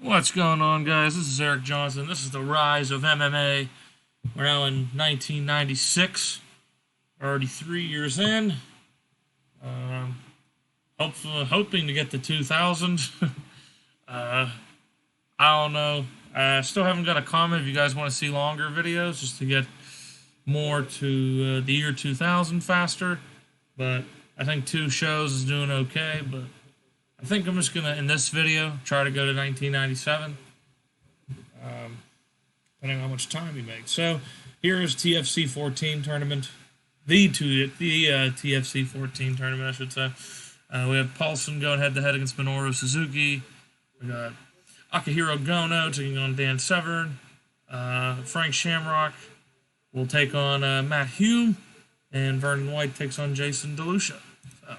What's going on, guys? This is Eric Johnson. This is the rise of MMA. We're now in 1996, already 3 years in. Hoping to get to 2000. I don't know. I still haven't got a comment if you guys want to see longer videos, just to get more to the year 2000 faster. But I think 2 shows is doing okay. But I think I'm just gonna, in this video, try to go to 1997. Depending on how much time we make. So here is TFC 14 tournament, the TFC 14 tournament, I should say. We have Paulson going head-to-head against Minoru Suzuki. We got Akihiro Gono taking on Dan Severn. Frank Shamrock will take on Matt Hume. And Vernon White takes on Jason DeLucia. So,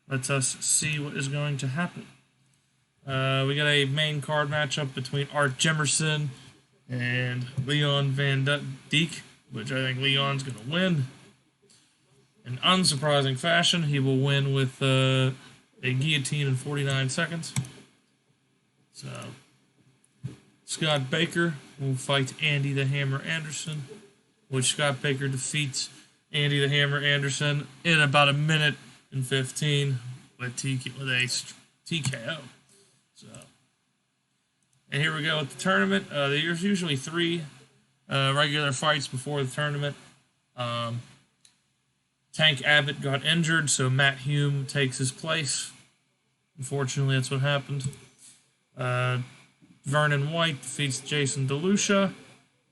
let us see what is going to happen. We got a main card matchup between Art Jemerson and Leon Van Dijk, which I think Leon's going to win. In unsurprising fashion, he will win with a guillotine in 49 seconds. So, Scott Baker will fight Andy the Hammer Anderson, which Scott Baker defeats Andy the Hammer Anderson in about a minute and 15 with a TKO. So, and here we go with the tournament. There's usually 3 regular fights before the tournament. Tank Abbott got injured, so Matt Hume takes his place. Unfortunately, that's what happened. Vernon White defeats Jason DeLucia.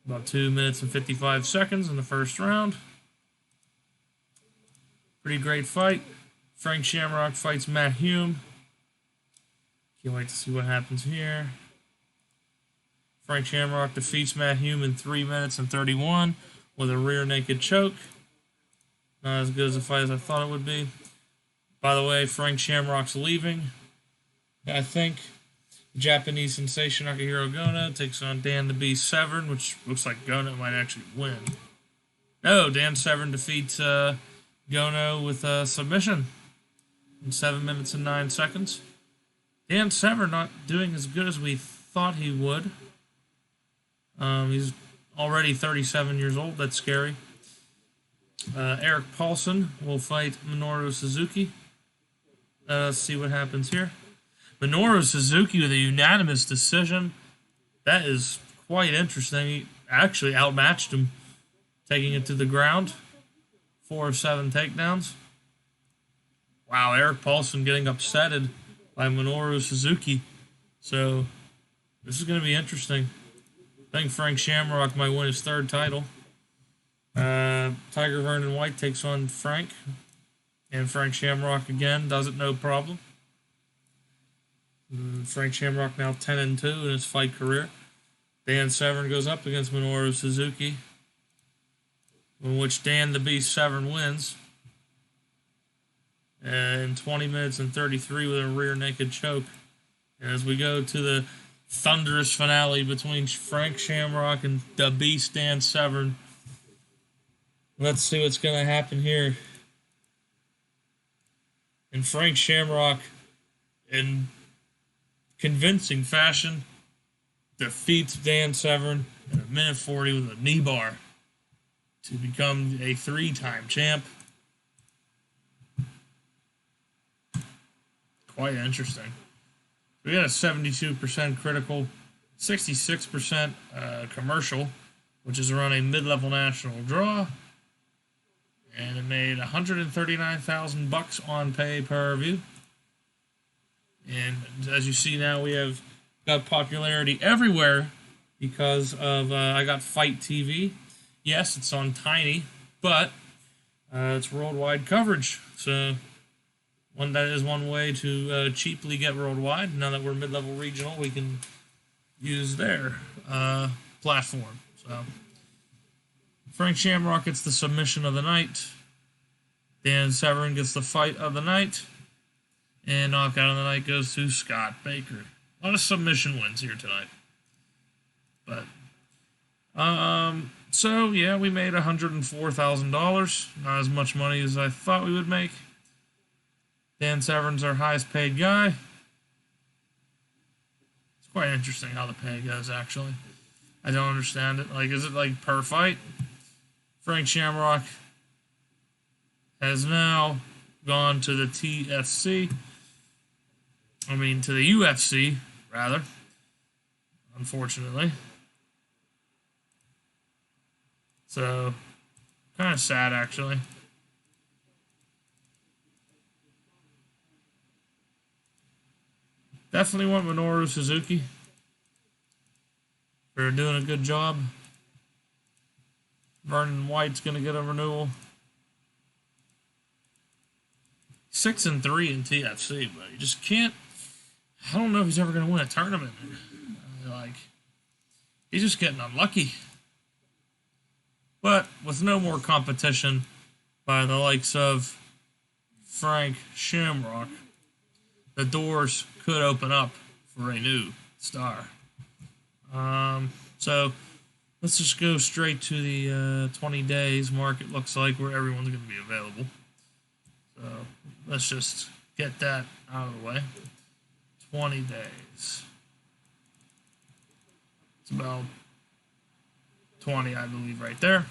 About 2 minutes and 55 seconds in the first round. Pretty great fight. Frank Shamrock fights Matt Hume. Can't wait to see what happens here. Frank Shamrock defeats Matt Hume in 3 minutes and 31 with a rear naked choke. Not as good as a fight as I thought it would be. By the way, Frank Shamrock's leaving. I think Japanese sensation Akihiro Gono takes on Dan the Beast Severn, which looks like Gono might actually win. No, Dan Severn defeats Gono with a submission in 7 minutes and 9 seconds. Dan Severn not doing as good as we thought he would. He's already 37 years old. That's scary. Eric Paulson will fight Minoru Suzuki. Let's see what happens here. Minoru Suzuki with a unanimous decision. That is quite interesting. He actually outmatched him, taking it to the ground. 4 of 7 takedowns. Wow, Eric Paulson getting upsetted by Minoru Suzuki. So, this is going to be interesting. I think Frank Shamrock might win his 3rd title. Tiger Vernon White takes on Frank. And Frank Shamrock again does it no problem. Frank Shamrock now 10-2 in his fight career. Dan Severn goes up against Minoru Suzuki, in which Dan the Beast Severn wins. And 20 minutes and 33 with a rear naked choke. And as we go to the thunderous finale between Frank Shamrock and the Beast Dan Severn, let's see what's going to happen here. And Frank Shamrock, in convincing fashion, defeats Dan Severn in 1:40 with a knee bar to become a 3-time champ. Quite interesting. We got a 72% critical, 66% commercial, which is around a mid-level national draw. And it made $139,000 on pay-per-view. And as you see now, we have got popularity everywhere because of, I got Fight TV. Yes, it's on Tiny, but it's worldwide coverage. So that is one way to cheaply get worldwide. Now that we're mid-level regional, we can use their platform. So Frank Shamrock gets the submission of the night. Dan Severn gets the fight of the night. And knockout of the night goes to Scott Baker. A lot of submission wins here tonight. But, so, yeah, we made $104,000. Not as much money as I thought we would make. Dan Severn's our highest paid guy. quite interesting how the pay goes, actually. I don't understand it. Like, is it like per fight? Frank Shamrock has now gone to the TFC. I mean, to the UFC, rather. Unfortunately. So, kind of sad, actually. Definitely want Minoru Suzuki for doing a good job. Vernon White's going to get a renewal. 6-3 in TFC, but you just can't. I don't know if he's ever going to win a tournament. Like, he's just getting unlucky. But with no more competition by the likes of Frank Shamrock, the doors could open up for a new star. So let's just go straight to the 20 days mark, it looks like, where everyone's going to be available. So let's just get that out of the way. 20 days. It's about 20, I believe, right there.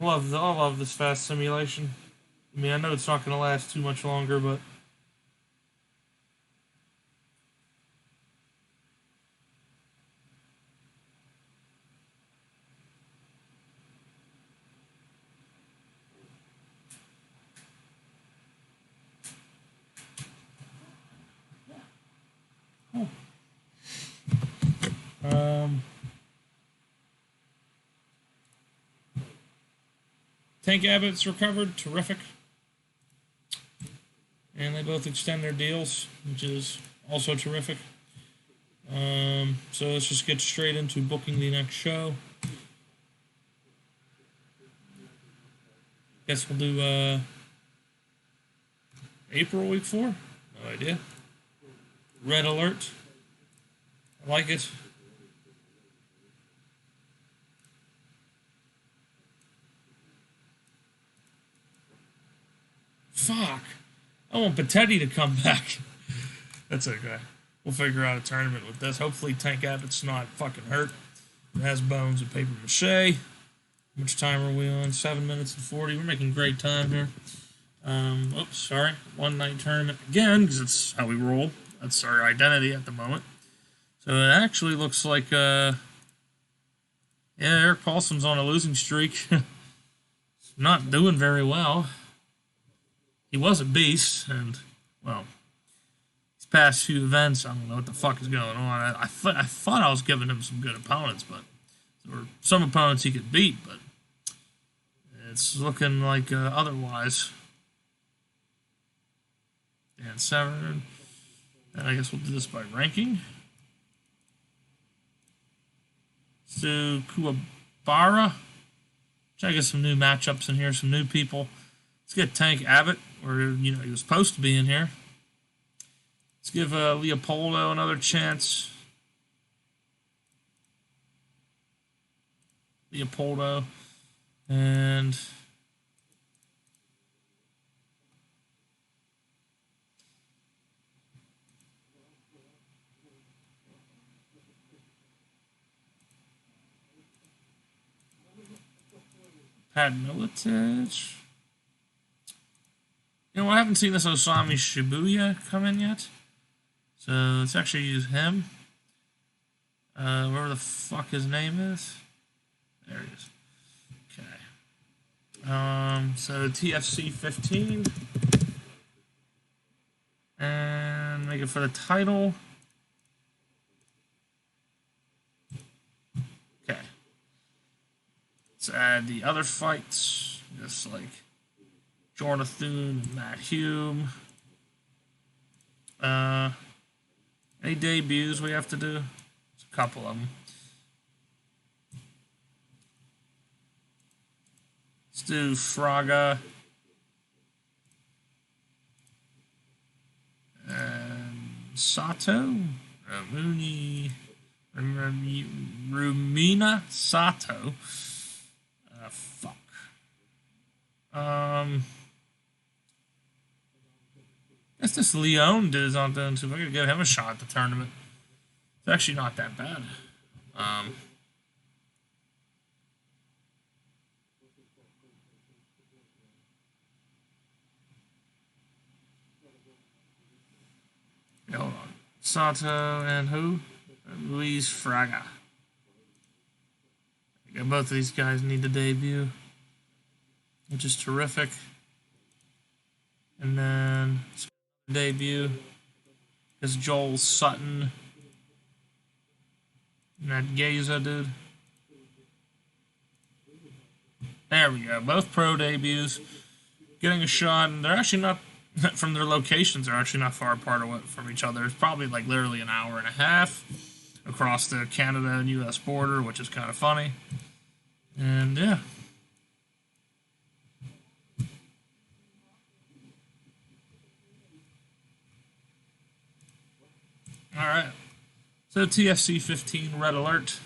I love this fast simulation. I mean, I know it's not going to last too much longer, but Tank Abbott's recovered, terrific. And they both extend their deals, which is also terrific. So let's just get straight into booking the next show. Guess we'll do April week 4. No idea. Red alert. I like it. Fuck. I want Patetti to come back. That's okay. We'll figure out a tournament with this. Hopefully Tank Abbott's not fucking hurt. It has bones and paper mache. How much time are we on? 7 minutes and 40. We're making great time here. Oops, sorry. One night tournament again, because it's how we roll. That's our identity at the moment. So it actually looks like, yeah, Eric Paulson's on a losing streak. Not doing very well. He was a beast, and, well, these past few events, I don't know what the fuck is going on. I thought I was giving him some good opponents, but there were some opponents he could beat, but it's looking like otherwise. Dan Severn, and I guess we'll do this by ranking. So, Kuwabara. Try to get some new matchups in here, some new people. Let's get Tank Abbott, or, you know, he was supposed to be in here. Let's give Leopoldo another chance. Leopoldo. And Pat Milicic. You know, I haven't seen this Osami Shibuya come in yet. So let's actually use him. Whatever the fuck his name is. There he is. Okay. So TFC 15. And make it for the title. Okay. Let's add the other fights. Just like Jonathan and Matt Hume. Any debuts we have to do? There's a couple of them. Let's do Fraga. And Sato. Rumina Sato. Fuck. if this Leon dude is not doing too bad, I gotta give him a shot at the tournament. It's actually not that bad. Yeah, hold on. Sato and who? Luis Fraga. Yeah, both of these guys need to debut, which is terrific. And then debut is Joel Sutton and that Geza dude. There we go. Both pro debuts. Getting a shot, and they're actually not, from their locations, they're actually not far apart from each other. It's probably like literally an hour and a half across the Canada and US border, which is kind of funny. And yeah. Alright. So TFC 15 red alert.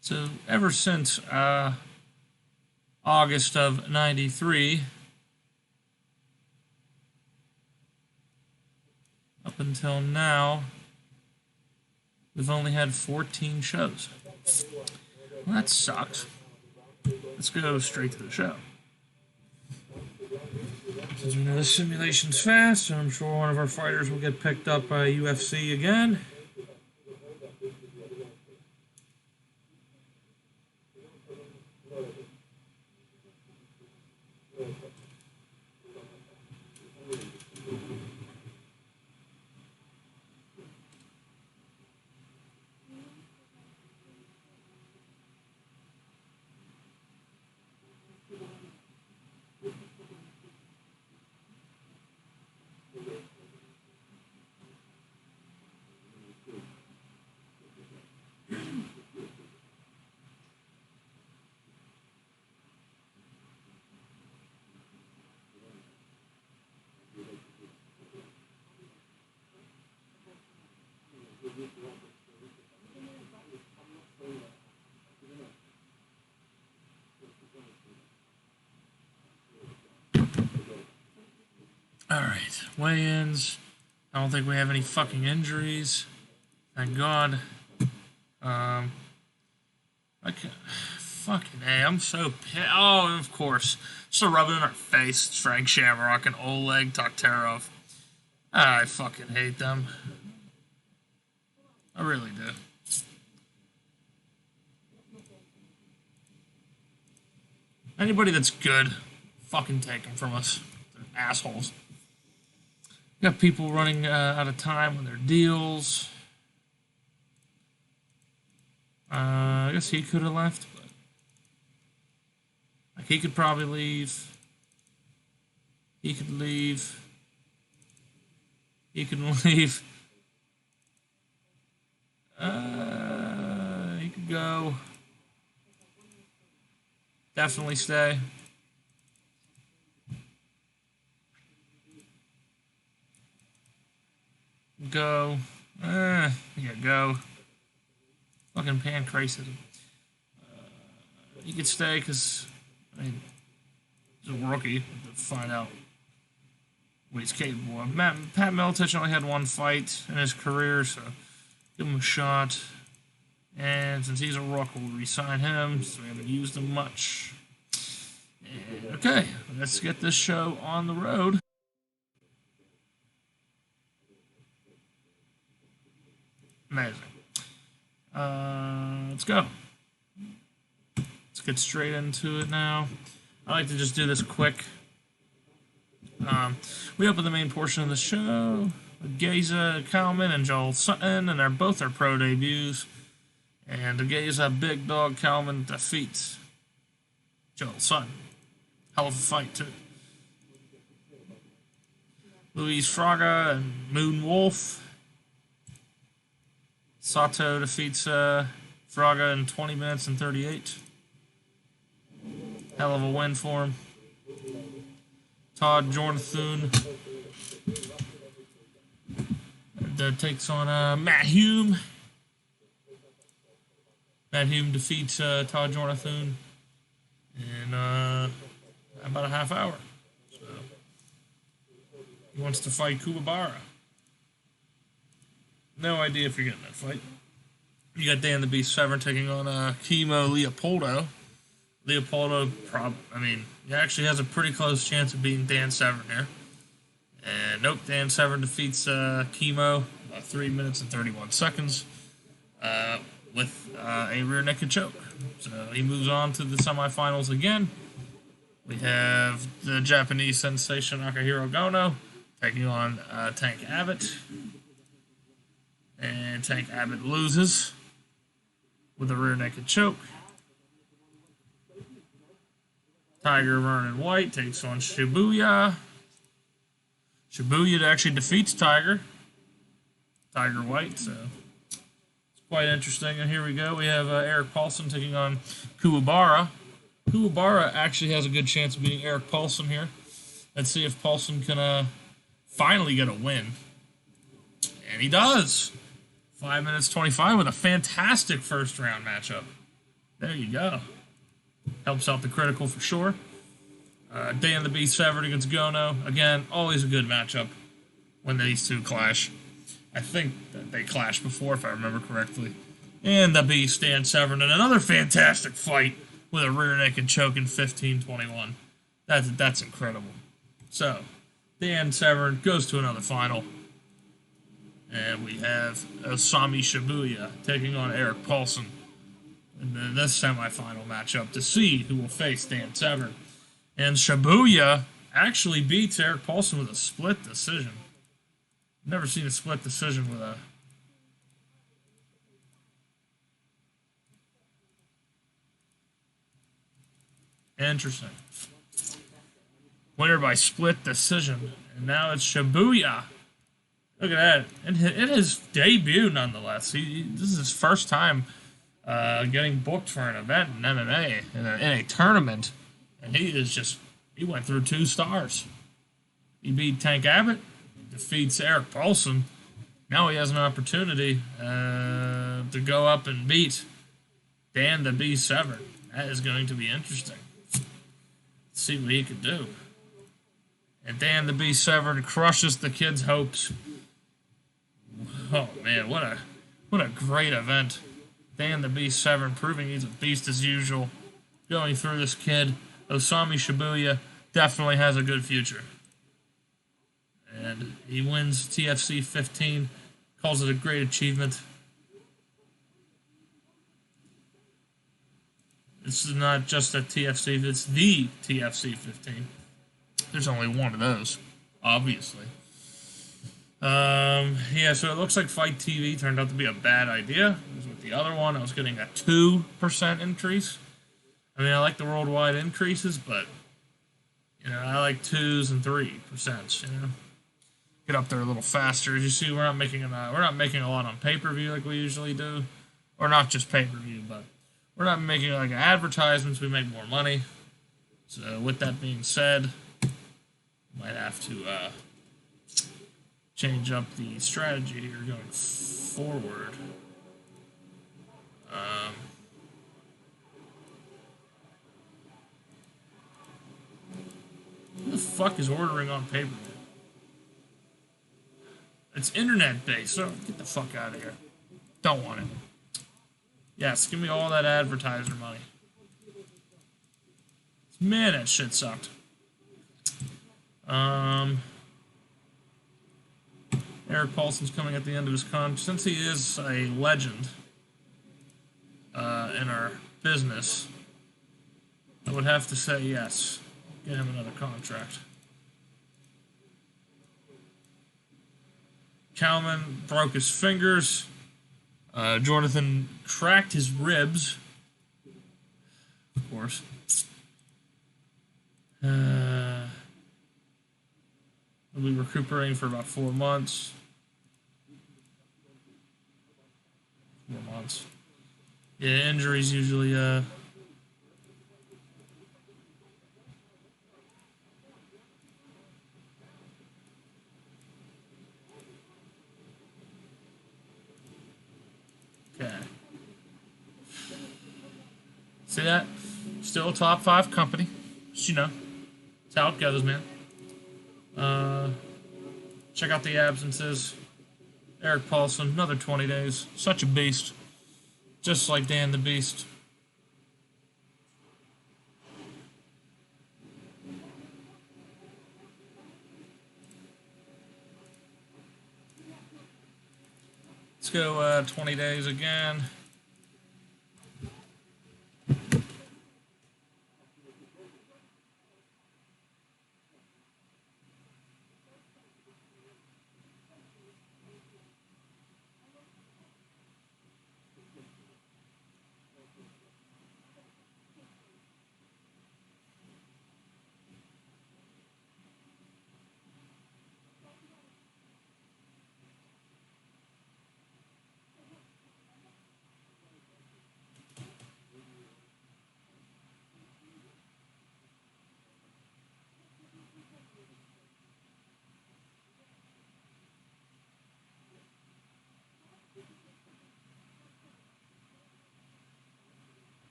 So ever since August of '93 up until now, we've only had 14 shows. Well, that sucks. Let's go straight to the show. Since we know the simulation's fast, I'm sure one of our fighters will get picked up by UFC again. Alright, weigh-ins. I don't think we have any fucking injuries. Thank God. I can't... Fucking A, I'm so pissed. Oh, of course. Just a rub it in our face. It's Frank Shamrock and Oleg Taktarov. I fucking hate them. I really do. Anybody that's good, fucking take them from us. They're assholes. Got people running out of time with their deals. I guess he could have left, but like he could probably leave. He could leave. He can leave. He could go. Definitely stay. Go. Yeah, go. Fucking pancreatism. You could stay because, I mean, he's a rookie to find out what he's capable of. Pat Miletich only had one fight in his career, so give him a shot. And since he's a rook, we'll re-sign him, so we haven't used him much. And, okay, let's get this show on the road. Amazing. Let's go. Let's get straight into it now. I like to just do this quick. We open the main portion of the show with Geza Kalman and Joel Sutton, and they're both our pro debuts. And the Geza Big Dog Kalman defeats Joel Sutton. Hell of a fight, too. Luis Fraga and Moon Wolf. Sato defeats Fraga in 20 minutes and 38. Hell of a win for him. Todd Jornathun that takes on Matt Hume. Matt Hume defeats Todd Jonathan in about a half hour. So he wants to fight Kuwabara. No idea if you're getting that fight. You got Dan the Beast Severn taking on Chemo Leopoldo. Leopoldo, he actually has a pretty close chance of beating Dan Severn here. And nope, Dan Severn defeats Chemo about 3 minutes and 31 seconds with a rear naked choke. So he moves on to the semifinals again. We have the Japanese sensation Akihiro Gono taking on Tank Abbott. And Tank Abbott loses with a rear naked choke. Tiger Vernon White takes on Shibuya. Shibuya actually defeats Tiger White, so it's quite interesting. And here we go. We have Eric Paulson taking on Kuwabara. Kuwabara actually has a good chance of beating Eric Paulson here. Let's see if Paulson can finally get a win. And he does. 5 minutes 25 with a fantastic first round matchup. There you go. Helps out the critical for sure. Dan the Beast Severn against Gono. Again, always a good matchup when these two clash. I think that they clashed before, if I remember correctly. And the Beast, Dan Severn, in another fantastic fight with a rear naked choke in 15-21. That's incredible. So, Dan Severn goes to another final. And we have Osami Shibuya taking on Eric Paulson in this semifinal matchup to see who will face Dan Severn. And Shibuya actually beats Eric Paulson with a split decision. Never seen a split decision with a... Interesting. Winner by split decision. And now it's Shibuya. Look at that. In his debut, nonetheless. This is his first time getting booked for an event in MMA, in a tournament. And he went through 2 stars. He beat Tank Abbott, defeats Eric Paulson. Now he has an opportunity to go up and beat Dan the Beast Severn. That is going to be interesting. Let's see what he can do. And Dan the Beast Severn crushes the kid's hopes. Oh man, what a great event. Dan the Beast Severn proving he's a beast as usual. Going through this kid. Osami Shibuya definitely has a good future. And he wins TFC 15. Calls it a great achievement. This is not just a TFC, it's the TFC 15. There's only one of those, obviously. So it looks like Fight TV turned out to be a bad idea. Because with the other one, I was getting a 2% increase. I mean, I like the worldwide increases, but, I like 2s and 3%, Get up there a little faster. As you see, we're not making a lot on pay-per-view like we usually do. Or not just pay-per-view, but we're not making like advertisements. We make more money. So with that being said, might have to change up the strategy here going forward. Who the fuck is ordering on pay-per-view? It's internet-based, so get the fuck out of here. Don't want it. Yes, give me all that advertiser money. Man, that shit sucked. Eric Paulson's coming at the end of his contract. Since he is a legend in our business, I would have to say yes. Get him another contract. Kalman broke his fingers. Jonathan cracked his ribs. Of course. He'll be recuperating for about 4 months. 4 months. Yeah, injuries usually okay. See that? Still a top 5 company. Just, you know, that's how it goes, man. Check out the absences. Eric Paulson, another 20 days. Such a beast. Just like Dan the Beast. Let's go 20 days again.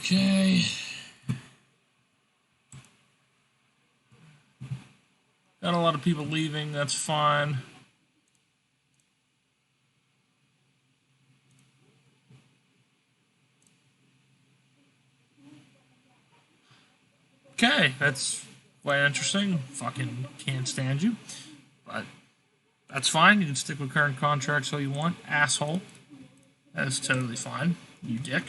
Okay. Got a lot of people leaving, that's fine. Okay, that's quite interesting. Fucking can't stand you. But that's fine. You can stick with current contracts all you want. Asshole. That is totally fine. You dick.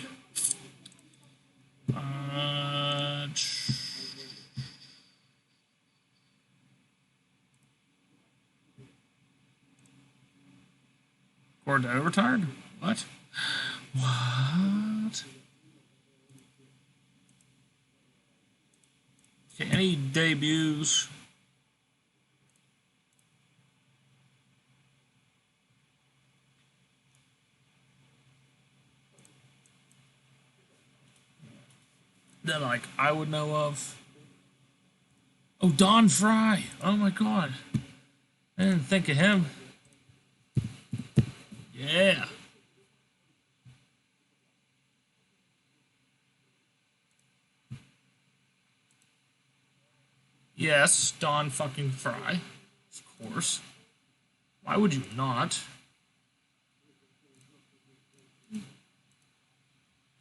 Cordell retired? What? What? Okay, any debuts? That, like, I would know of. Oh, Don Fry. Oh, my God. I didn't think of him. Yeah. Yes, Don fucking Fry. Of course. Why would you not?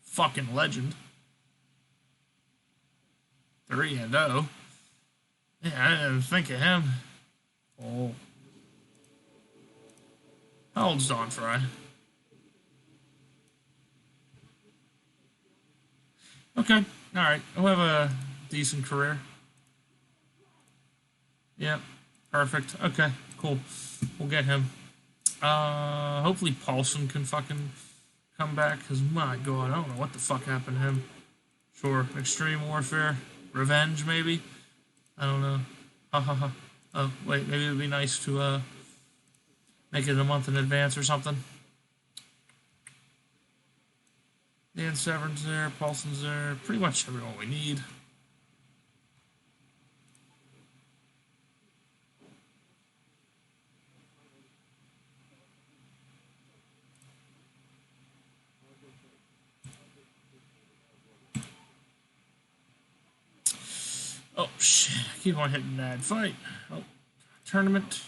Fucking legend. 3-0. Yeah, I didn't think of him. Oh. How old's Don Fry? Okay, alright. He'll have a decent career. Yep, perfect. Okay, cool. We'll get him. Hopefully Paulson can fucking come back, because my God, I don't know what the fuck happened to him. Sure, Extreme Warfare. Revenge, maybe? I don't know. Ha ha ha. Oh, wait, maybe it would be nice to, make it a month in advance or something. Dan Severn's there, Paulson's there, pretty much everyone we need. Oh shit, I keep on hitting that fight. Oh, tournament.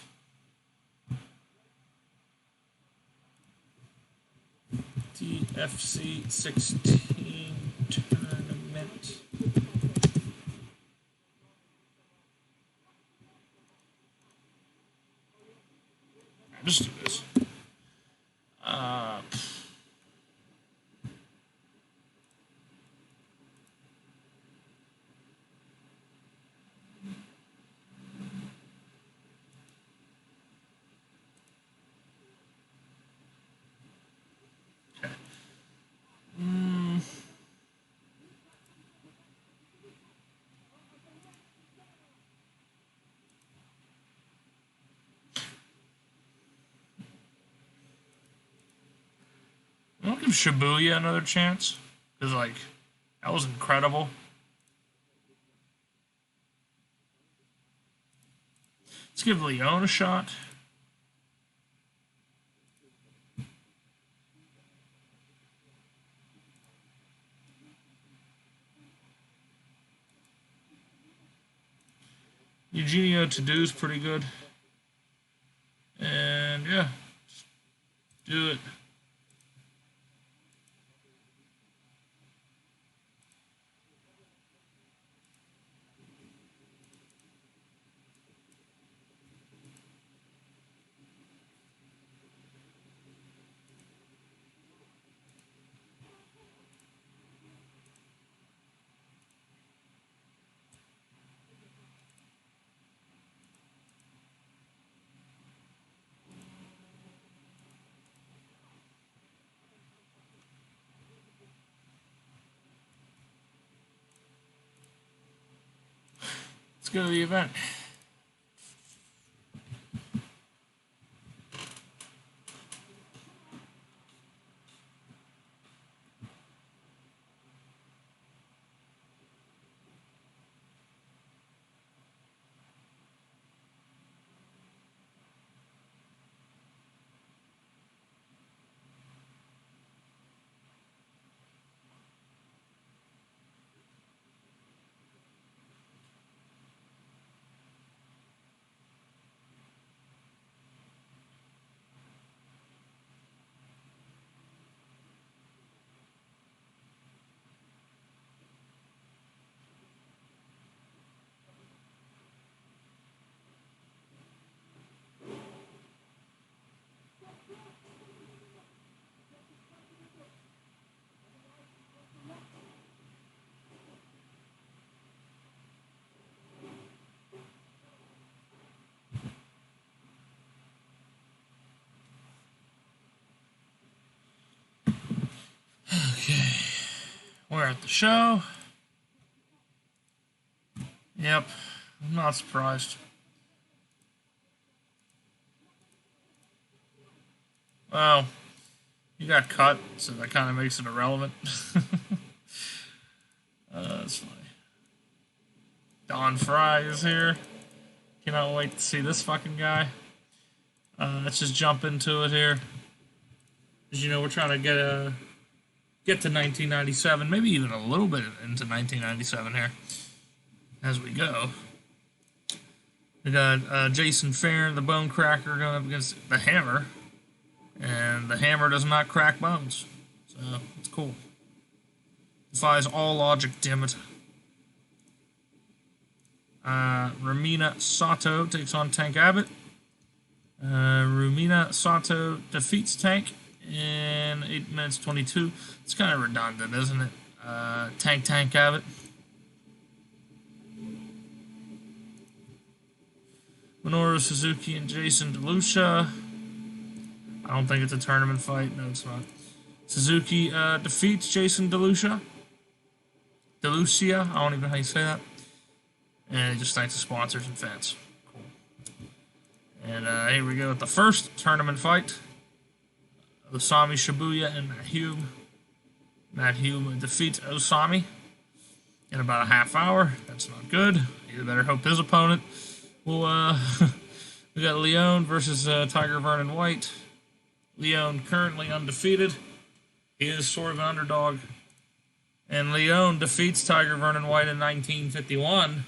TFC 16 tournament. Just do this. I'll give Shibuya another chance. Because, like, that was incredible. Let's give Leon a shot. Eugenio to do is pretty good. And yeah, just do it. Let's go to the event. Okay, we're at the show. Yep, I'm not surprised. Well, you got cut, so that kind of makes it irrelevant. That's funny. Don Fry is here. Cannot wait to see this fucking guy. Let's just jump into it here. As you know, we're trying to get to 1997, maybe even a little bit into 1997 here as we go. We got Jason Farron, the Bone Cracker, going up against the Hammer, and the Hammer does not crack bones, so it's cool. Defies all logic, damn it. Romina Sato takes on Tank Abbott. Romina Sato defeats Tank in 8 minutes 22. It's kind of redundant, isn't it? Tank Abbott. Minoru Suzuki and Jason DeLucia. I don't think it's a tournament fight. No, it's not. Suzuki defeats Jason DeLucia. I don't even know how you say that. And he just thanks the sponsors and fans. Cool. And here we go with the first tournament fight. Osami Shibuya and Matt Hume. Matt Hume defeats Osami in about a half hour. That's not good. You better hope his opponent will. We got Leon versus Tiger Vernon White. Leon currently undefeated. He is sort of an underdog. And Leon defeats Tiger Vernon White in 1951.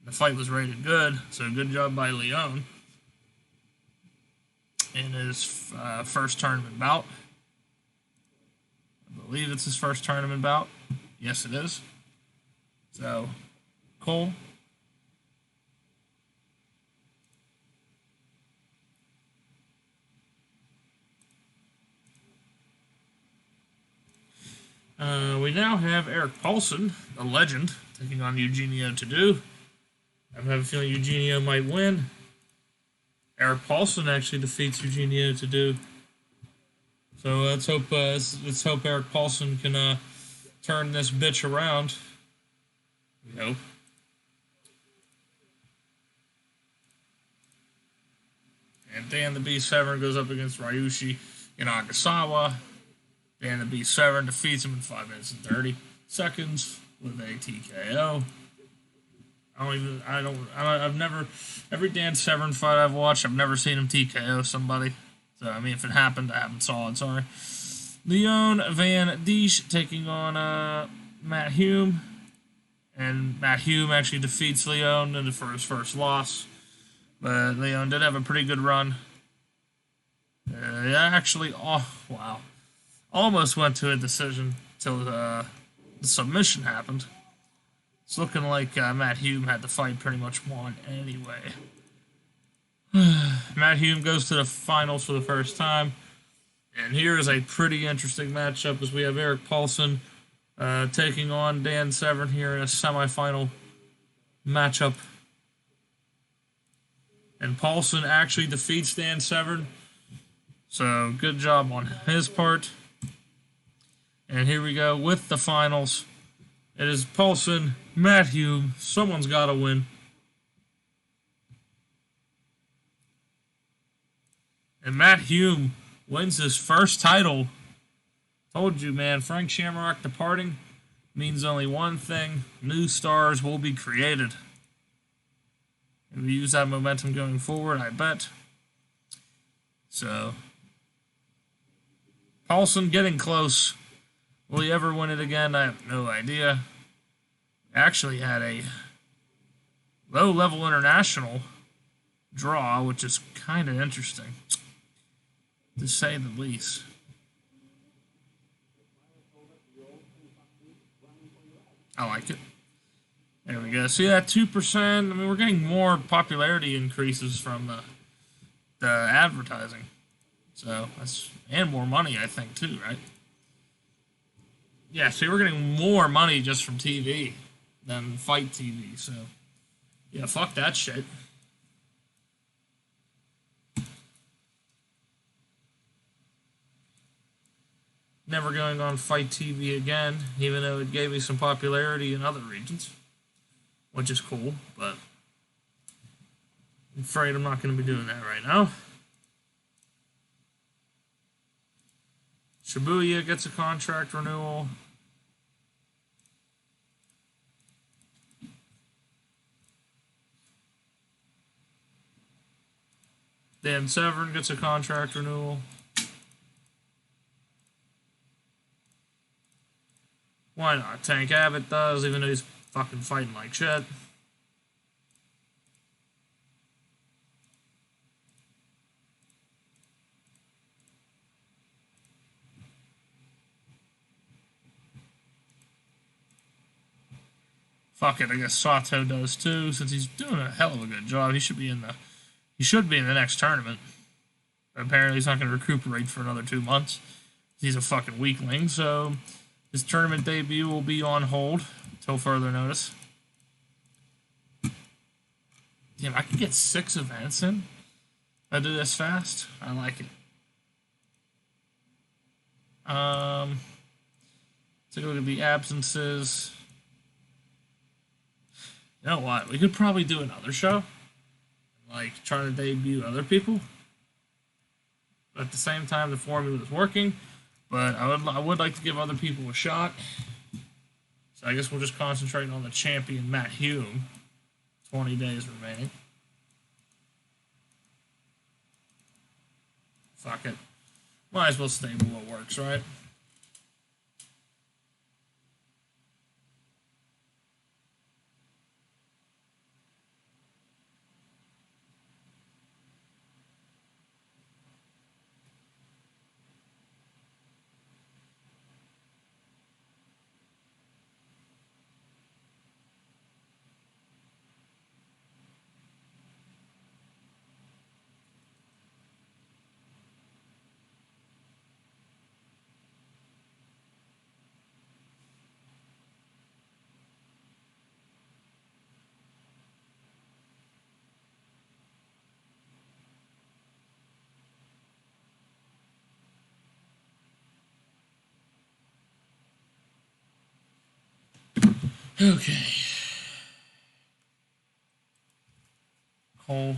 The fight was rated good, so good job by Leon in his first tournament bout. I believe it's his first tournament bout. Yes, it is. So, cool. We now have Eric Paulson, a legend, taking on Eugenio to do. I have a feeling Eugenio might win. Eric Paulson actually defeats Eugenio to do. So let's hope Eric Paulson can turn this bitch around. We hope. And Dan the Beast Severn goes up against Ryushi Nagasawa. Dan the Beast Severn defeats him in 5 minutes and 30 seconds with a TKO. I've never, every Dan Severn fight I've watched, I've never seen him TKO somebody. So, I mean, if it happened, I haven't saw it, sorry. Leon Van Diesch taking on Matt Hume. And Matt Hume actually defeats Leon for his first loss. But Leon did have a pretty good run. Actually, oh, wow. Almost went to a decision till the submission happened. It's looking like Matt Hume had the fight pretty much won anyway. Matt Hume goes to the finals for the first time. And here is a pretty interesting matchup as we have Eric Paulson taking on Dan Severn here in a semifinal matchup. And Paulson actually defeats Dan Severn. So good job on his part. And here we go with the finals. It is Paulson, Matt Hume. Someone's got to win. And Matt Hume wins his first title. Told you, man, Frank Shamrock departing means only one thing. New stars will be created. And we use that momentum going forward, I bet. So, Paulson getting close. Will he ever win it again? I have no idea. Actually had a low-level international draw, which is kind of interesting, to say the least. I like it. There we go. See that 2%? I mean, we're getting more popularity increases from the advertising. So, and more money, I think, too, right? Yeah, see, we're getting more money just from TV than fight TV, so yeah, fuck that shit. Never going on fight TV again, even though it gave me some popularity in other regions, which is cool, but I'm afraid I'm not going to be doing that right now. Shibuya gets a contract renewal. Dan Severn gets a contract renewal. Why not? Tank Abbott does, even though he's fucking fighting like shit. Fuck it, I guess Sato does too, since he's doing a hell of a good job. He should be in the next tournament. But apparently he's not going to recuperate for another 2 months. He's a fucking weakling, so his tournament debut will be on hold until further notice. Damn, I can get 6 events in. I do this fast. I like it. Take a look at the absences. You know what? We could probably do another show. Like, try to debut other people. But at the same time, the formula is working. But I would like to give other people a shot. So I guess we'll just concentrate on the champion, Matt Hume. 20 days remaining. Fuck it. Might as well stable what works, right? Okay. Cole.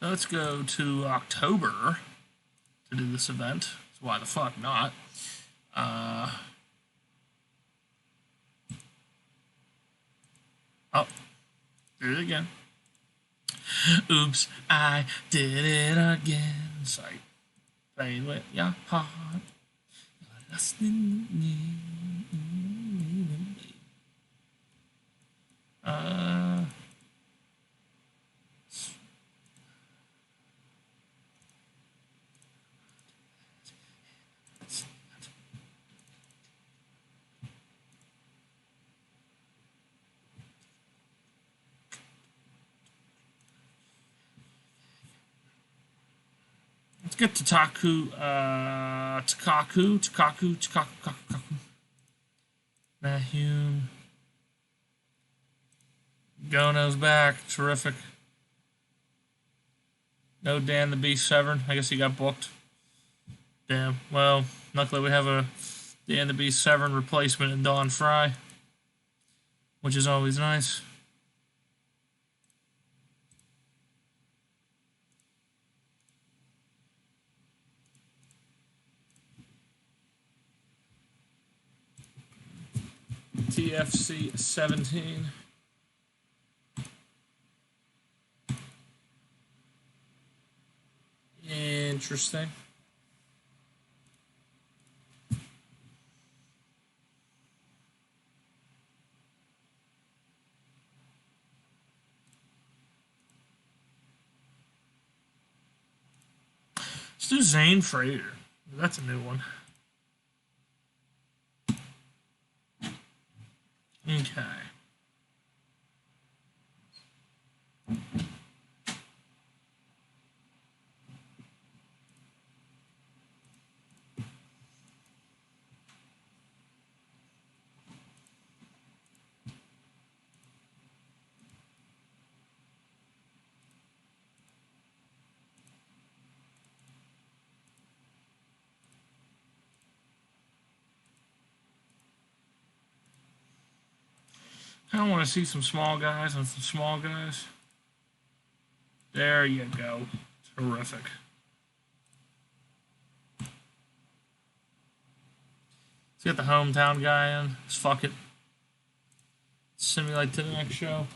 So let's go to October to do this event. So why the fuck not? Oh, did it again. Oops, I did it again. Sorry. Play with your heart. Lost in let's get to Takaku. Mahum. Gono's back. Terrific. No Dan the Beast Severn. I guess he got booked. Damn. Well, luckily we have a Dan the Beast Severn replacement in Don Fry, which is always nice. TFC 17. Interesting. Let's do Zane Frater. That's a new one. Okay. I want to see some small guys and some small guys. There you go. Terrific. Let's get the hometown guy in. Let's fuck it. Simulate to the next show.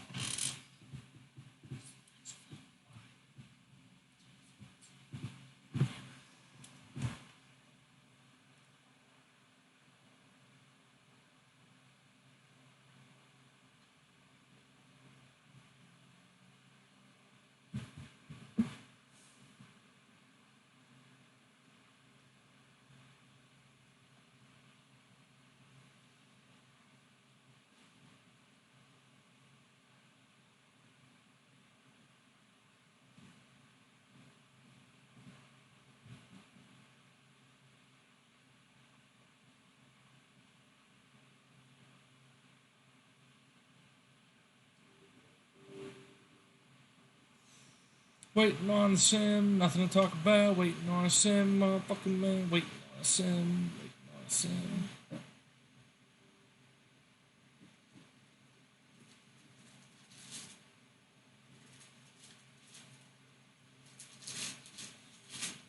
Waiting on the sim, nothing to talk about. Waiting on a sim, motherfucking man. Waiting on a sim, waiting on a sim.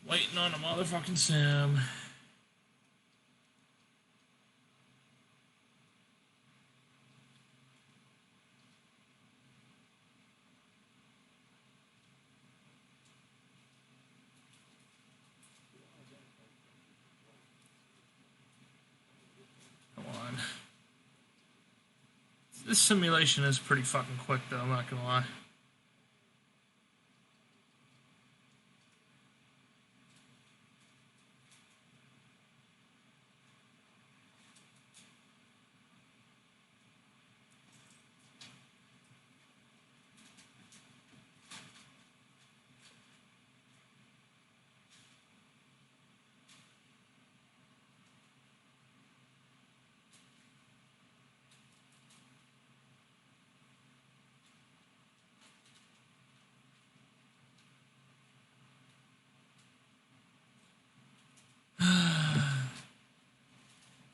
Waiting on a motherfucking sim. This simulation is pretty fucking quick, though, I'm not gonna lie.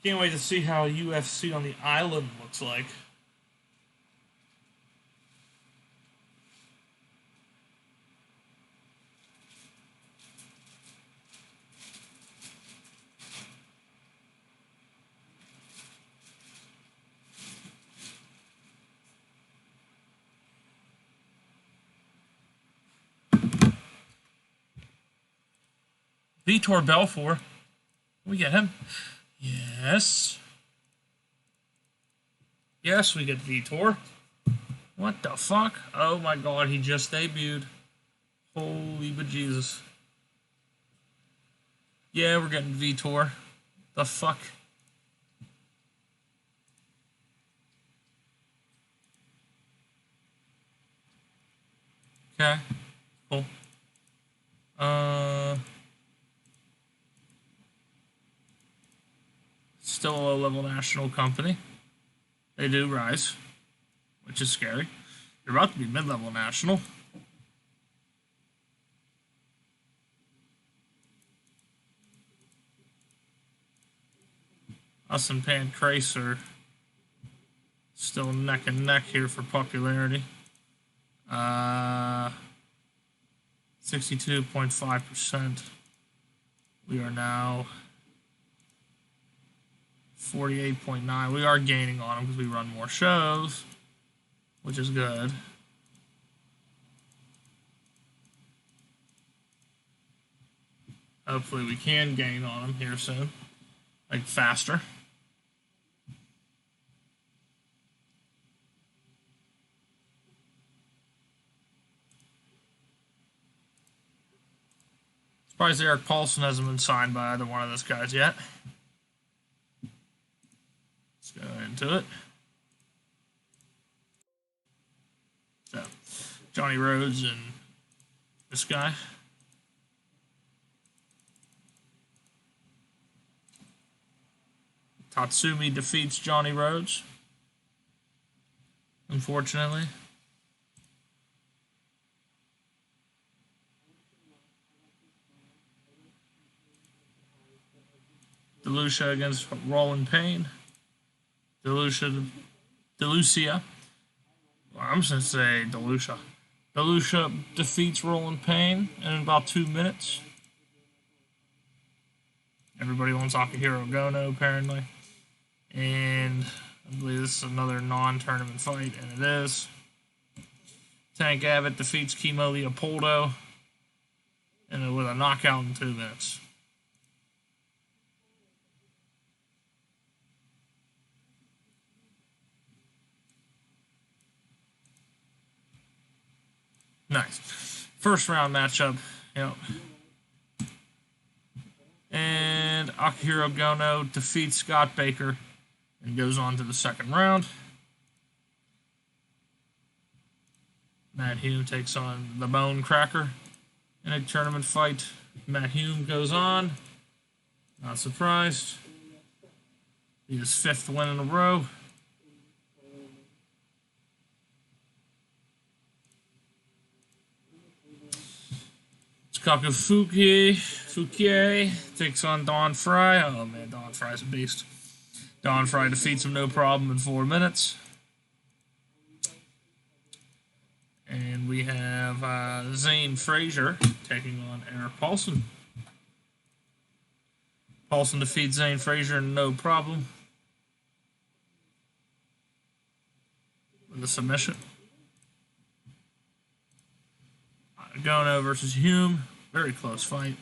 Can't wait to see how UFC on the island looks like. Vitor Belfort. We get him. Yes. Yes, we get Vitor. What the fuck? Oh my god, he just debuted. Holy bejesus. Yeah, we're getting Vitor. The fuck? Okay. Cool. Still a low-level national company. They do rise, which is scary. You're about to be mid-level national. Us and Pancrase are still neck and neck here for popularity. 62.5%. We are now 48.9. We are gaining on them because we run more shows, which is good. Hopefully we can gain on them here soon, like faster. Surprised Eric Paulson hasn't been signed by either one of those guys yet. Let's go into it. So, Johnny Rhodes and this guy. Tatsumi defeats Johnny Rhodes, unfortunately. DeLucia against Roland Payne. DeLucia. Well, I'm just going to say DeLucia. DeLucia defeats Roland Payne in about 2 minutes. Everybody wants Akihiro Gono, apparently. And I believe this is another non-tournament fight, and it is. Tank Abbott defeats Kimo Leopoldo and with a knockout in 2 minutes. Nice. First round matchup. Yep. And Akihiro Gono defeats Scott Baker and goes on to the second round. Matt Hume takes on the Bone Cracker in a tournament fight. Matt Hume goes on. Not surprised. His 5th win in a row. Tsukaka Fukie takes on Don Fry. Oh man, Don Fry's a beast. Don Fry defeats him no problem in 4 minutes. And we have Zane Frazier taking on Eric Paulson. Paulson defeats Zane Frazier no problem with a submission. Gono versus Hume. Very close fight,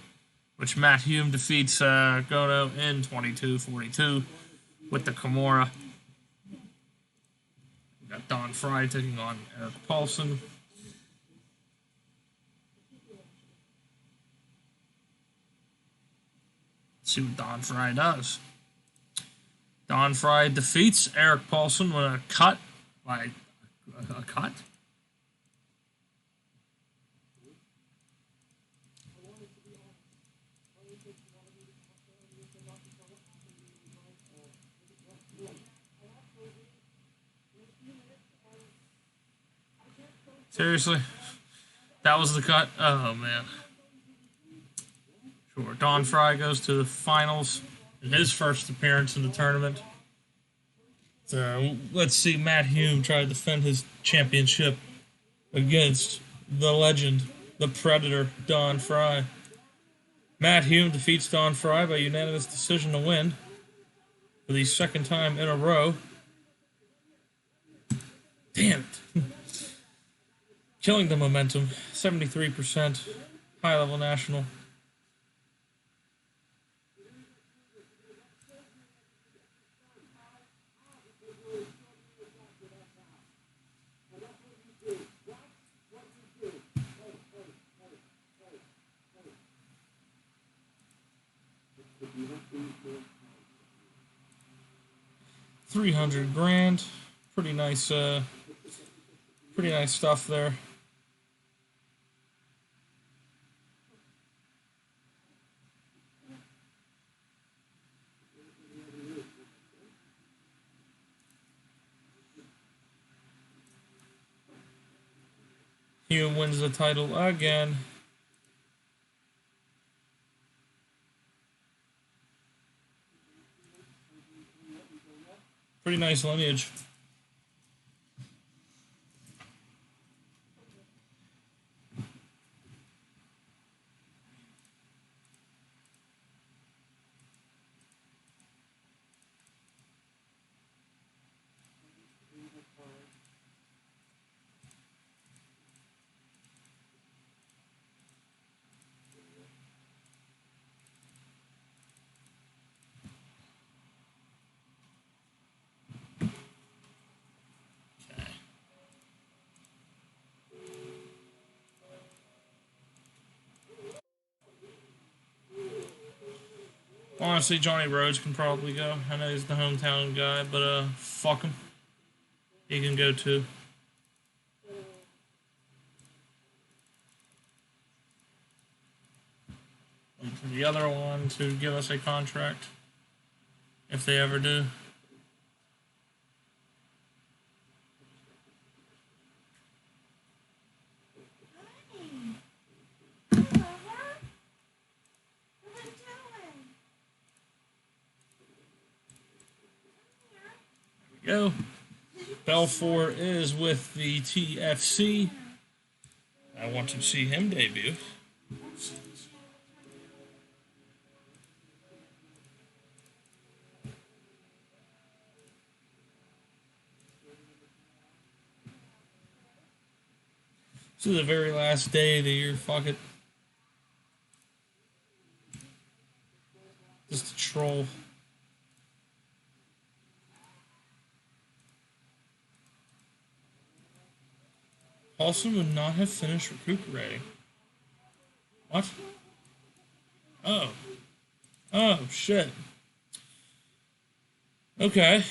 which Matt Hume defeats Gono in 22-42 with the Kimura. We got Don Fry taking on Eric Paulson. Let's see what Don Fry does. Don Fry defeats Eric Paulson with a cut. Like, a cut? Seriously? That was the cut? Oh, man. Sure. Don Fry goes to the finals in his first appearance in the tournament. So, let's see Matt Hume try to defend his championship against the legend, the Predator, Don Fry. Matt Hume defeats Don Fry by unanimous decision to win for the 2nd time in a row. Damn it. Killing the momentum. 73%. High-level national. $300,000. Pretty nice stuff there. Hume wins the title again. Pretty nice lineage. Honestly, Johnny Rhodes can probably go. I know he's the hometown guy, but fuck him. He can go too. And for the other one to give us a contract, if they ever do. Go. Belfort is with the TFC. I want to see him debut. This is the very last day of the year. Fuck it. Just a troll. Paulson would not have finished recuperating. What? Oh. Oh, shit. Okay.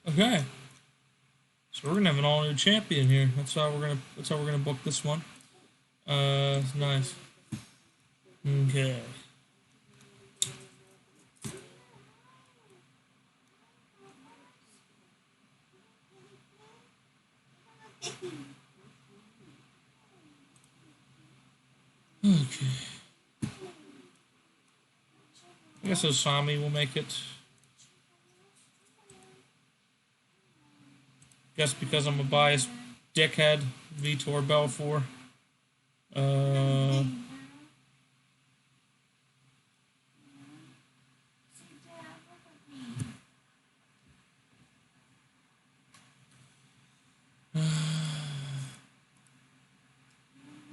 Okay. So we're gonna have an all new champion here. That's how we're gonna book this one. Nice. Okay. Okay. I guess Osami will make it. Guess because I'm a biased dickhead, Vitor Belfort.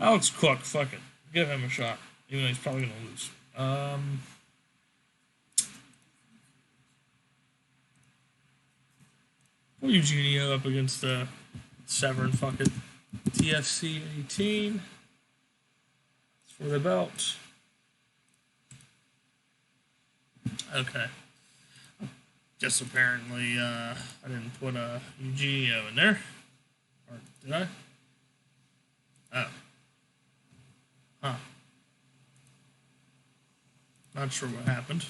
Alex Cook, fuck it. Give him a shot. Even though he's probably gonna lose. Put Eugenio up against Severn, fuck it. TFC 18. It's for the belt. Okay. Guess apparently I didn't put Eugenio in there. Or did I? Oh. Huh. Not sure what happened.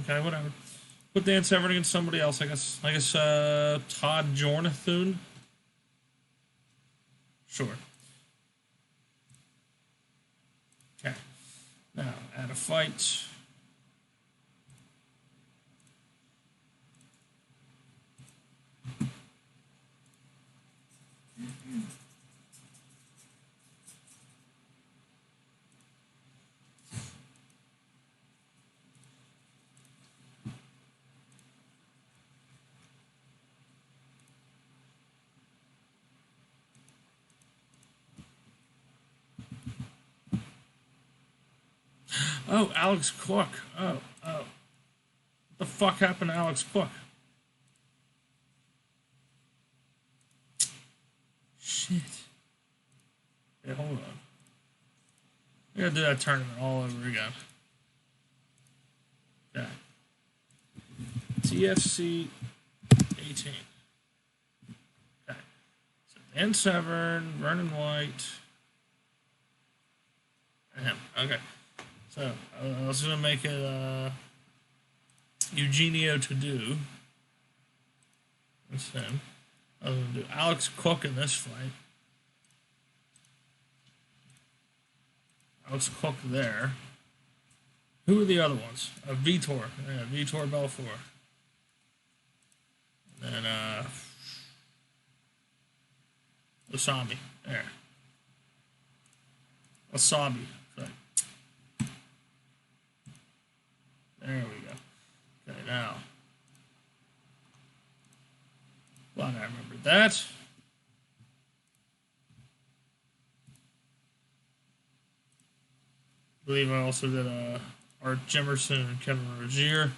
Okay, whatever. Put Dan Severn against somebody else, I guess. Todd Jornathun. Sure. Okay. Now, add a fight. Oh, Alex Cook. Oh. What the fuck happened to Alex Cook? Shit. Hey, hold on. We gotta do that tournament all over again. Okay. TFC 18. Okay. So Dan Severn, Vernon White, and him. Okay. So I was gonna make it Eugenio to do. That's him. I was gonna do Alex Cook in this fight. Alex Cook there. Who are the other ones? Vitor. Yeah, Vitor Belfort. And then Wasabi. There. Wasabi. Right. There we go. Okay, now. Glad I remembered that. I believe I also did Art Jemerson and Kevin Rozier.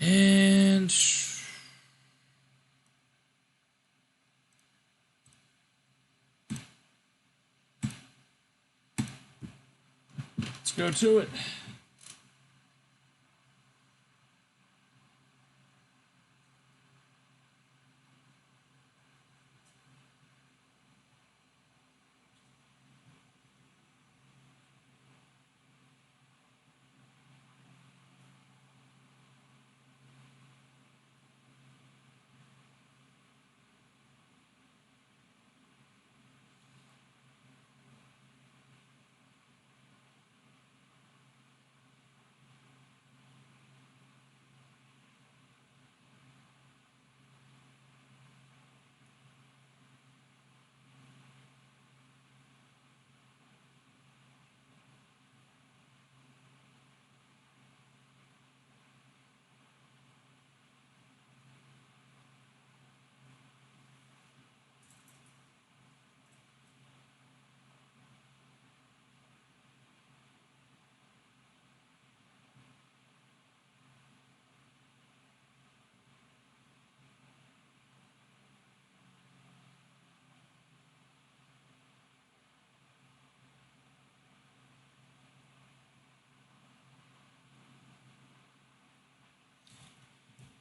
And let's go to it.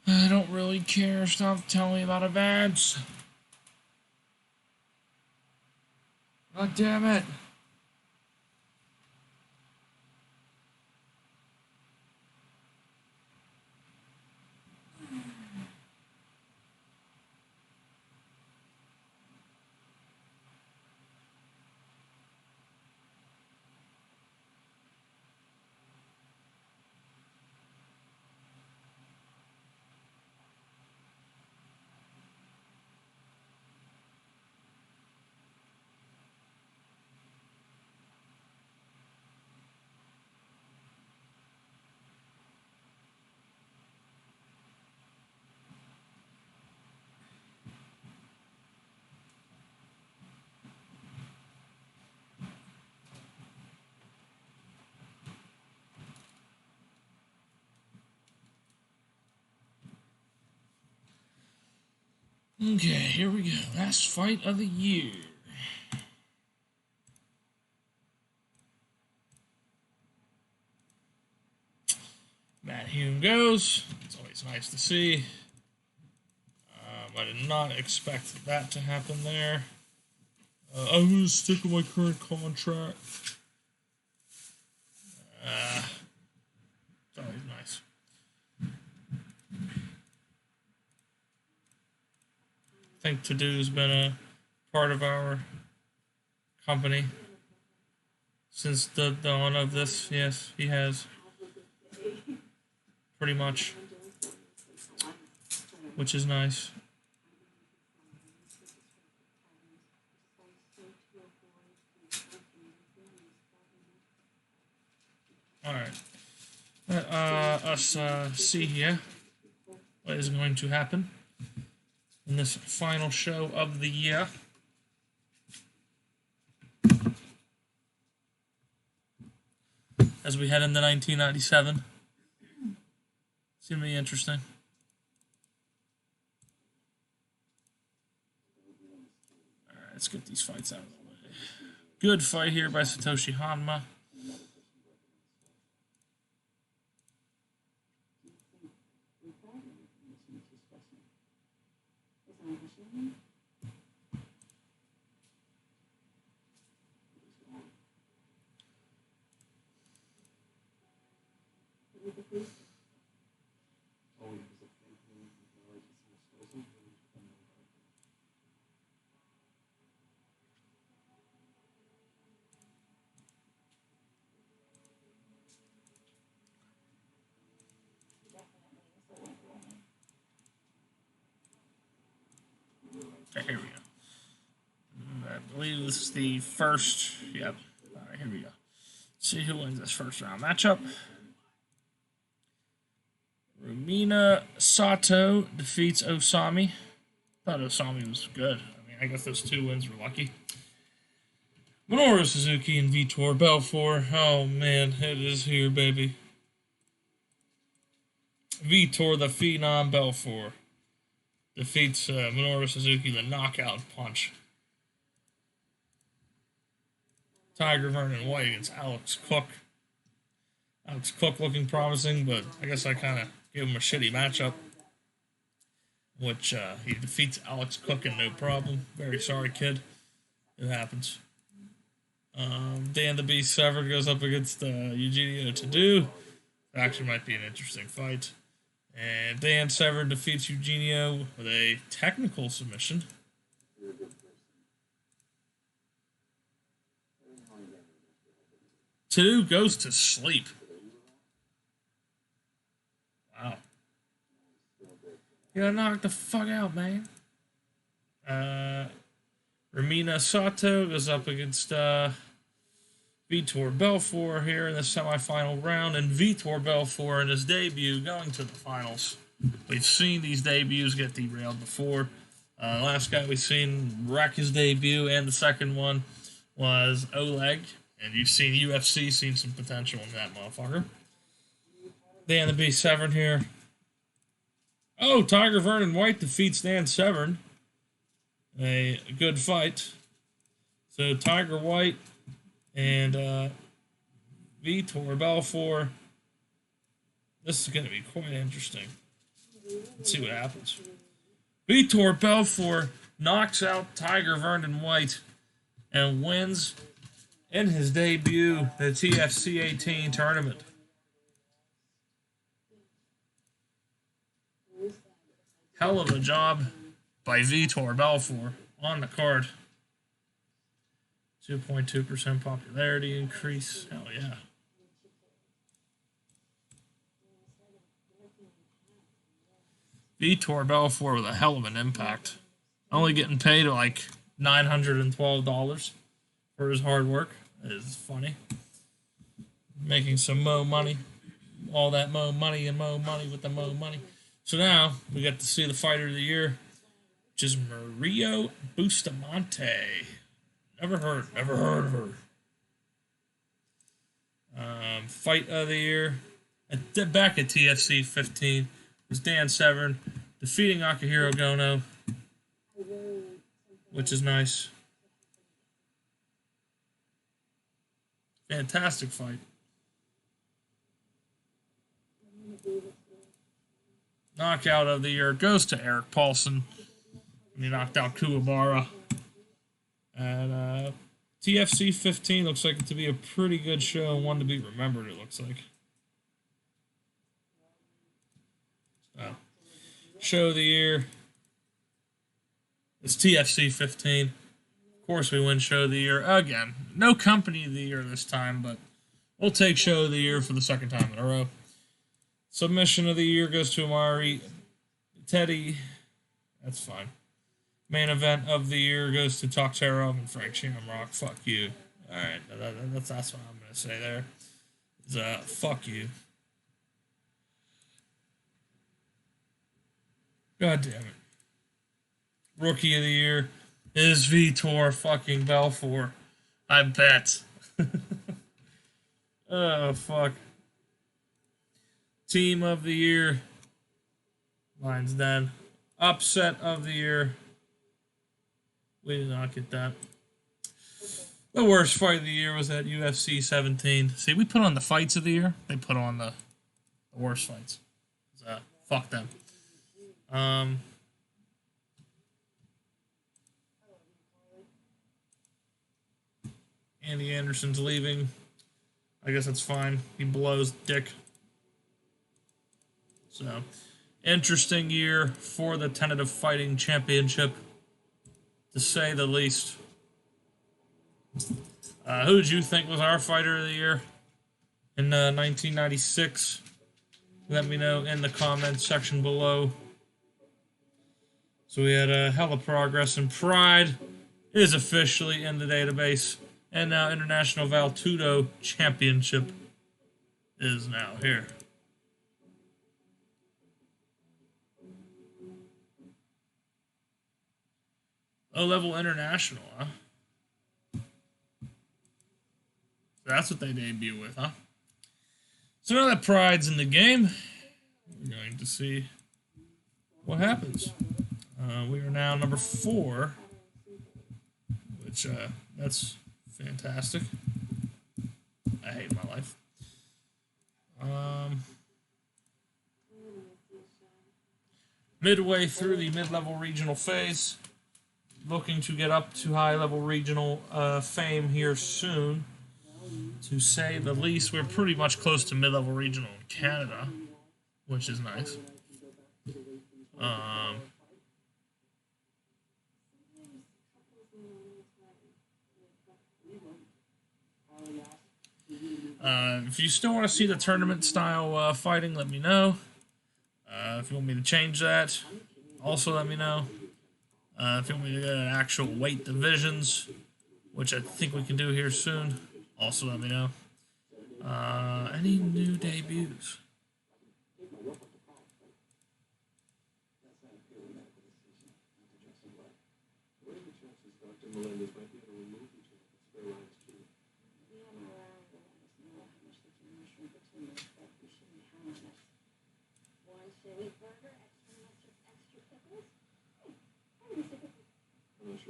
I don't really care. Stop telling me about events. God damn it. Okay, here we go. Last fight of the year. Matt Hume goes. It's always nice to see. I did not expect that to happen there. I'm going to stick with my current contract. It's always nice. I think To-Do's been a part of our company since the dawn of this. Yes, he has. Pretty much. Which is nice. Alright. Let us see here what is going to happen in this final show of the year. as we head into 1997. It's going to be interesting. All right, let's get these fights out of the way. Good fight here by Satoshi Hanma. Okay, here we go. I believe this is the first. Yep. All right, here we go. Let's see who wins this first round matchup. Rumina Sato defeats Osami. Thought Osami was good. I mean, I guess those 2 wins were lucky. Minoru Suzuki and Vitor Belfort. Oh man, it is here, baby. Vitor the Phenom Belfort defeats Minoru Suzuki, the knockout punch. Tiger Vernon White against Alex Cook. Alex Cook looking promising, but I guess I kind of gave him a shitty matchup. Which he defeats Alex Cook and no problem. Very sorry, kid. It happens. Dan the Beast Severed goes up against Eugenio Tadu. That actually might be an interesting fight. And Dan Severed defeats Eugenio with a technical submission. Tadu goes to sleep. Wow. You gotta knock the fuck out, man. Rumina Sato goes up against Vitor Belfort here in the semifinal round, and Vitor Belfort in his debut going to the finals. We've seen these debuts get derailed before. Last guy we've seen wreck his debut, and the second one was Oleg, and you've seen UFC seen some potential in that motherfucker. Dan the Beast Severn here. Oh, Tiger Vernon White defeats Dan Severn. A good fight. So Tiger White and Vitor Belfort. This is going to be quite interesting. Let's see what happens. Vitor Belfort knocks out Tiger Vernon White and wins in his debut the TFC 18 tournament. Hell of a job by Vitor Belfort on the card. 2.2% popularity increase. Hell yeah. Vitor Belfort with a hell of an impact. Only getting paid like $912 for his hard work. It is funny. Making some mo money. All that mo money and mo money with the mo money. So now we get to see the fighter of the year, which is Mario Bustamante. Never heard of her. Fight of the year. Back at TFC 15 was Dan Severn defeating Akihiro Gono, which is nice. Fantastic fight. Knockout of the year goes to Eric Paulson. He knocked out Kuwabara. And TFC 15 looks like it to be a pretty good show, one to be remembered, it looks like. Show of the year. It's TFC 15. Of course, we win show of the year again. No company of the year this time, but we'll take show of the year for the second time in a row. Submission of the year goes to Amari Teddy. That's fine. Main event of the year goes to Taktarov and Frank Shamrock. Fuck you. Alright, that's what I'm going to say there. Is, fuck you. God damn it. Rookie of the year is Vitor fucking Belfort. I bet. Oh, fuck. Team of the year. Lions Den. Upset of the year. We did not get that. The worst fight of the year was at UFC 17. See, we put on the fights of the year. They put on the worst fights. Fuck them. Andy Anderson's leaving. I guess that's fine. He blows dick. So, interesting year for the tentative fighting championship, to say the least. Who did you think was our fighter of the year in 1996? Let me know in the comments section below. So we had a hell of progress, and Pride is officially in the database. And now International Valtudo Championship is now here. Low-level international, huh? That's what they debut with, huh? So now that Pride's in the game, we're going to see what happens. We are now number 4, which, that's fantastic. I hate my life. Midway through the mid-level regional phase. Looking to get up to high-level regional fame here soon. To say the least, we're pretty much close to mid-level regional in Canada, which is nice. If you still want to see the tournament-style fighting, let me know. If you want me to change that, also let me know. If you want me to get actual weight divisions, which I think we can do here soon, also let me know. Any new debuts?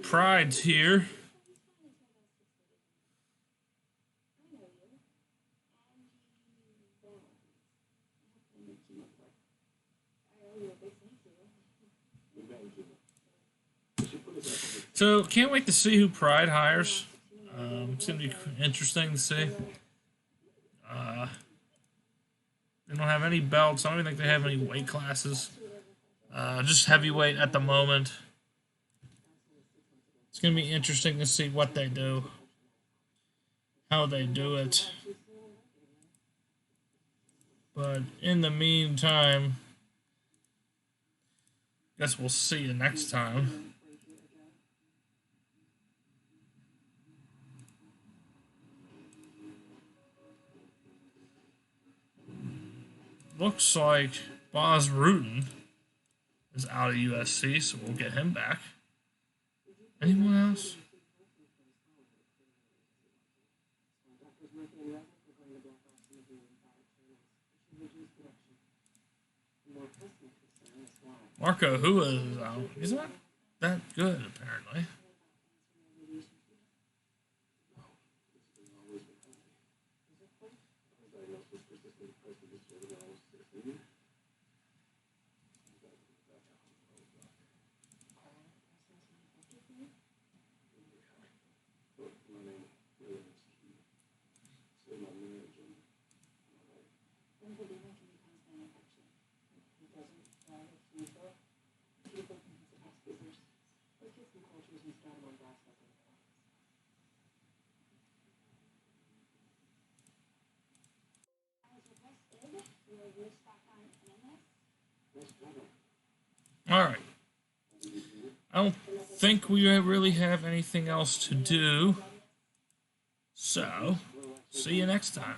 Pride's here. So, can't wait to see who Pride hires. It's going to be interesting to see. They don't have any belts. I don't even think they have any weight classes. Just heavyweight at the moment. It's going to be interesting to see what they do. How they do it. But in the meantime, guess we'll see you next time. Looks like Bas Rutten is out of USC, so we'll get him back. Anyone else? Marco Hua is out. He's not that good, apparently. Alright. I don't think we really have anything else to do. So, see you next time.